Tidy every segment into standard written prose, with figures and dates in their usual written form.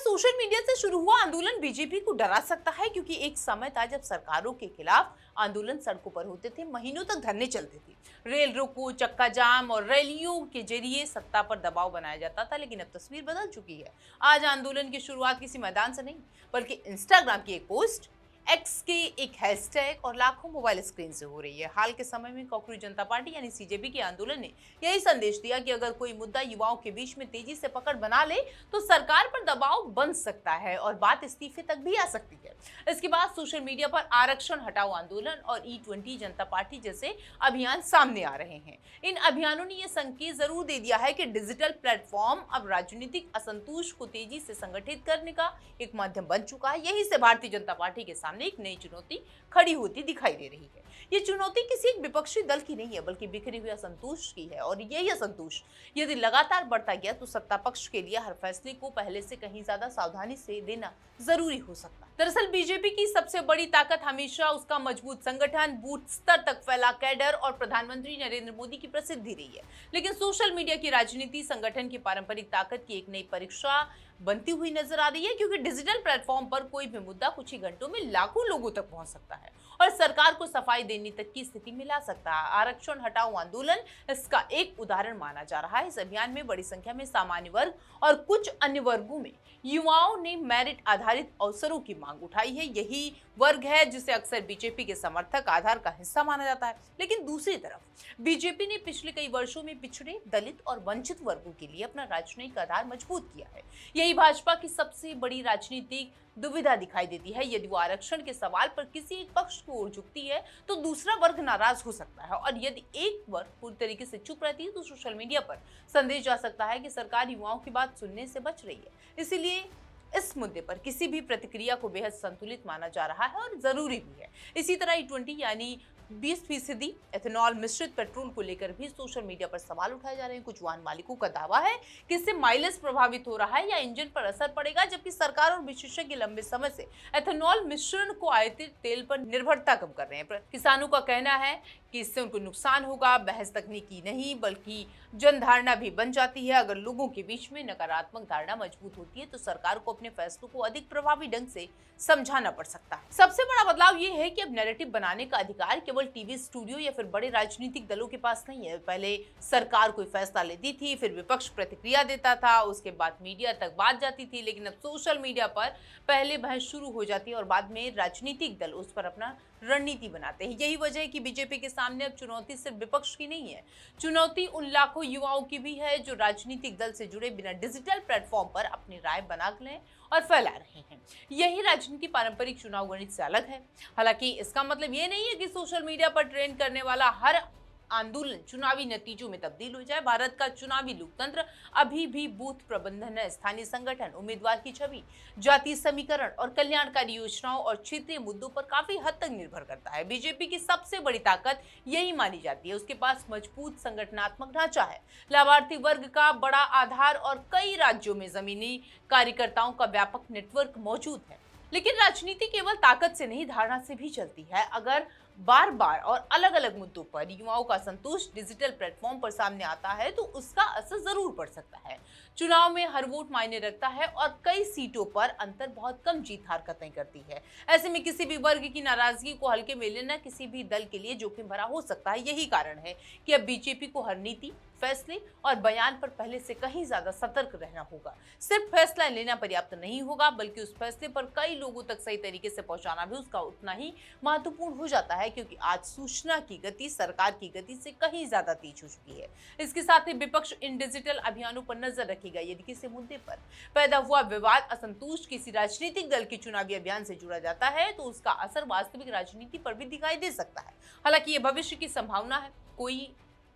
Social media से शुरू हुआ आंदोलन बीजेपी को डरा सकता है, क्योंकि एक समय था जब सरकारों के खिलाफ आंदोलन सड़कों पर होते थे, महीनों तक धरने चलते थे, रेल रोको, चक्का जाम और रैलियों के जरिए सत्ता पर दबाव बनाया जाता था। लेकिन अब तस्वीर बदल चुकी है। आज आंदोलन की शुरुआत किसी मैदान से नहीं, बल्कि इंस्टाग्राम की एक पोस्ट, एक्स के एक हैशटैग और लाखों मोबाइल स्क्रीन से हो रही है। हाल के समय में कॉकरोच जनता पार्टी यानी सीजेपी के आंदोलन ने यही संदेश दिया कि अगर कोई मुद्दा युवाओं के बीच में तेजी से पकड़ बना ले तो सरकार पर दबाव बन सकता है और बात इस्तीफे तक भी आ सकती है। इसके बाद सोशल मीडिया पर आरक्षण हटाओ आंदोलन और E20 जनता पार्टी जैसे अभियान सामने आ रहे हैं। इन अभियानों ने यह संकेत जरूर दे दिया है कि डिजिटल प्लेटफॉर्म अब राजनीतिक असंतोष को तेजी से संगठित करने का एक माध्यम बन चुका है। यही से भारतीय जनता पार्टी के सामने एक नई चुनौती खड़ी होती दिखाई दे रही है। ये चुनौती किसी एक विपक्षी दल की नहीं है, बल्कि बिखरे हुए असंतोष की है। और यही असंतोष यदि लगातार बढ़ता गया तो सत्ता पक्ष के लिए हर फैसले को पहले से कहीं ज्यादा सावधानी से लेना जरूरी हो सकता है। दरअसल बीजेपी की सबसे बड़ी ताकत हमेशा उसका मजबूत संगठन, बूथ स्तर तक फैला कैडर और प्रधानमंत्री नरेंद्र मोदी की प्रसिद्धि रही है। लेकिन सोशल मीडिया की राजनीति संगठन की पारंपरिक ताकत की एक नई परीक्षा बनती हुई नजर आ रही है, क्योंकि डिजिटल प्लेटफॉर्म पर कोई भी मुद्दा कुछ ही घंटों में लाखों लोगों तक पहुंच सकता है और सरकार को सफाई देने तक की स्थिति में ला सकता है। आरक्षण हटाओ आंदोलन इसका एक उदाहरण माना जा रहा है। इस अभियान में बड़ी संख्या में सामान्य वर्ग और कुछ अन्य वर्गों में युवाओं ने मेरिट आधारित अवसरों की मांग उठाई है। यही वर्ग है जिसे अक्सर बीजेपी के समर्थक आधार का हिस्सा माना जाता है। लेकिन दूसरी तरफ बीजेपी ने पिछले कई वर्षों में पिछड़े, दलित और वंचित वर्गों के लिए अपना राजनीतिक आधार मजबूत किया है। यही भाजपा की सबसे बड़ी राजनीतिक दुविधा दिखाई देती है। यदि वो आरक्षण के सवाल पर किसी एक पक्ष की ओर झुकती है तो दूसरा वर्ग नाराज हो सकता है, और यदि एक वर्ग पूरी तरीके से चुप रहती है तो सोशल मीडिया पर संदेश जा सकता है कि सरकार युवाओं की बात सुनने से बच रही है। इसीलिए इस मुद्दे पर किसी भी प्रतिक्रिया को बेहद संतुलित माना जा रहा है और जरूरी भी है। इसी तरह E20 यानी 20% एथेनॉल मिश्रित पेट्रोल को लेकर भी सोशल मीडिया पर सवाल उठाए जा रहे हैं। कुछ वाहन मालिकों का दावा है कि इससे माइलेज प्रभावित हो रहा है या इंजन पर असर पड़ेगा, जबकि सरकार और विशेषज्ञ लंबे समय से एथेनॉल मिश्रण को आयातित तेल पर निर्भरता कम कर रहे हैं। किसानों का कहना है कि इससे उनको नुकसान होगा। बहस तकनीकी नहीं बल्कि जनधारणा भी बन जाती है। अगर लोगों के बीच में नकारात्मक धारणा मजबूत होती है तो सरकार को अपने फैसलों को अधिक प्रभावी ढंग से समझाना पड़ सकता है। सबसे बड़ा बदलाव ये है कि अब नैरेटिव बनाने का अधिकार केवल टीवी स्टूडियो या फिर बड़े राजनीतिक दलों के पास नहीं है। पहले सरकार कोई फैसला लेती थी, फिर विपक्ष प्रतिक्रिया देता था, उसके बाद मीडिया तक बात जाती थी। लेकिन अब सोशल मीडिया पर पहले बहस शुरू हो जाती है और बाद में राजनीतिक दल उस पर अपना रणनीति बनाते हैं। यही वजह है कि बीजेपी के सामने अब चुनौती सिर्फ विपक्ष की नहीं है, चुनौती उन लाखों युवाओं की भी है जो राजनीतिक दल से जुड़े बिना डिजिटल प्लेटफॉर्म पर अपनी राय बना लें और फैला रहे हैं। यही राजनीति पारंपरिक चुनाव गणित से अलग है। हालांकि इसका मतलब ये नहीं है कि सोशल मीडिया पर ट्रेंड करने वाला हर आंदोलन चुनावी नतीजों में तब्दील हो जाए। भारत का चुनावी लोकतंत्र अभी भी बूथ प्रबंधन, स्थानीय संगठन, उम्मीदवार की छवि, जातीय समीकरण और कल्याणकारी योजनाओं और क्षेत्रीय मुद्दों पर काफी हद तक निर्भर करता है। बीजेपी की सबसे बड़ी ताकत यही मानी जाती है। उसके पास मजबूत संगठनात्मक ढांचा है, लाभार्थी वर्ग का बड़ा आधार और कई राज्यों में जमीनी कार्यकर्ताओं का व्यापक नेटवर्क मौजूद है। लेकिन राजनीति केवल ताकत से नहीं, धारणा से भी चलती है। अगर बार बार और अलग अलग मुद्दों पर युवाओं का संतोष डिजिटल प्लेटफॉर्म पर सामने आता है तो उसका असर जरूर पड़ सकता है। चुनाव में हर वोट मायने रखता है और कई सीटों पर अंतर बहुत कम जीत हार का तय करती है। ऐसे में किसी भी वर्ग की नाराजगी को हल्के में लेना किसी भी दल के लिए जोखिम भरा हो सकता है। यही कारण है कि अब बीजेपी को हर नीति, फैसले और बयान पर पहले से कहीं ज्यादा सतर्क रहना होगा। सिर्फ फैसला लेना पर्याप्त नहीं होगा, बल्कि उस फैसले पर कई लोगों तक सही तरीके से पहुंचाना भी उसका उतना ही महत्वपूर्ण हो जाता है, क्योंकि आज सूचना की गति सरकार की गति से कहीं ज्यादा तेज हो चुकी है। इसके साथ ही विपक्ष इन डिजिटल अभियानों पर नजर रखेगा। यदि किसी मुद्दे पर पैदा हुआ विवाद, असंतोष किसी राजनीतिक दल के चुनावी अभियान से जुड़ा जाता है तो उसका असर वास्तविक राजनीति पर भी दिखाई दे सकता है। हालांकि ये भविष्य की संभावना है, कोई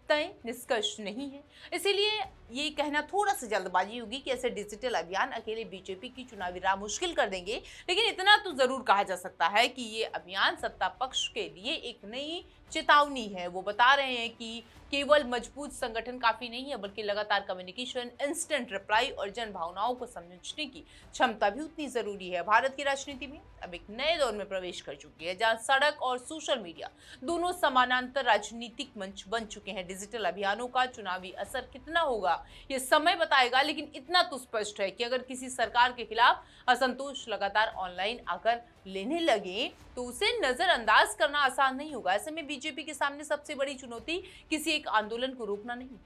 तय निष्कर्ष नहीं है। इसीलिए ये कहना थोड़ा सा जल्दबाजी होगी कि ऐसे डिजिटल अभियान अकेले बीजेपी की चुनावी राह मुश्किल कर देंगे। लेकिन इतना तो जरूर कहा जा सकता है कि ये अभियान सत्ता पक्ष के लिए एक नई चेतावनी है। वो बता रहे हैं कि केवल मजबूत संगठन काफी नहीं है, बल्कि लगातार कम्युनिकेशन, इंस्टेंट रिप्लाई और जन भावनाओं को समझने की क्षमता भी उतनी जरूरी है। भारत की राजनीति में अब एक नए दौर में प्रवेश कर चुकी है, जहां सड़क और सोशल मीडिया दोनों समानांतर राजनीतिक मंच बन चुके हैं। डिजिटल अभियानों का चुनावी असर कितना होगा ये समय बताएगा, लेकिन इतना तो स्पष्ट है कि अगर किसी सरकार के खिलाफ असंतोष लगातार ऑनलाइन आकर लेने लगे तो उसे नजरअंदाज करना आसान नहीं होगा। ऐसे में बीजेपी के सामने सबसे बड़ी चुनौती किसी एक आंदोलन को रोकना नहीं,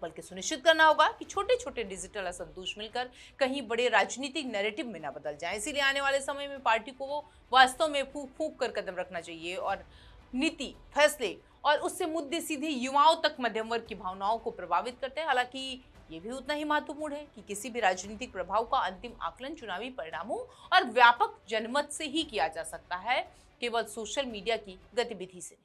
बल्कि सुनिश्चित करना होगा कि छोटे छोटे डिजिटल असंतोष मिलकर कहीं बड़े राजनीतिक नैरेटिव में ना बदल जाए। इसीलिए आने वाले समय में पार्टी को वो वास्तव में फूंक फूंक कर कदम रखना चाहिए और नीति, फैसले और उससे मुद्दे सीधे युवाओं तक मध्यम वर्ग की भावनाओं को प्रभावित करते हैं। हालांकि ये भी उतना ही महत्वपूर्ण है कि किसी भी राजनीतिक प्रभाव का अंतिम आकलन चुनावी परिणामों और व्यापक जनमत से ही किया जा सकता है, केवल सोशल मीडिया की गतिविधि से।